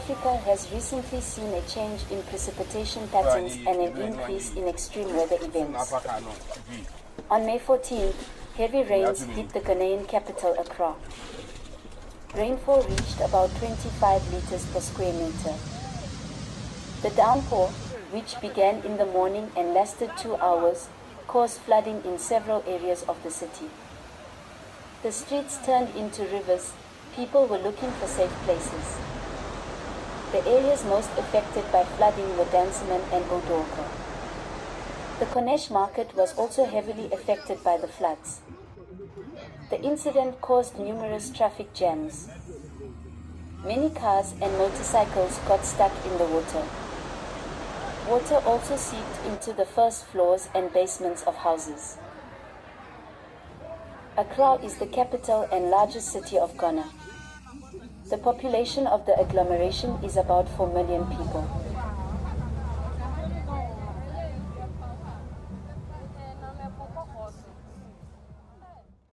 Africa has recently seen a change in precipitation patterns and an increase in extreme weather events. On May 14th, heavy rains hit the Ghanaian capital, Accra. Rainfall reached about 25 liters per square meter. The downpour, which began in the morning and lasted 2 hours, caused flooding in several areas of the city. The streets turned into rivers. People were looking for safe places. The areas most affected by flooding were Dansoman and Odorka. The Konesh market was also heavily affected by the floods. The incident caused numerous traffic jams. Many cars and motorcycles got stuck in the water. Water also seeped into the first floors and basements of houses. Accra is the capital and largest city of Ghana. The population of the agglomeration is about 4 million people.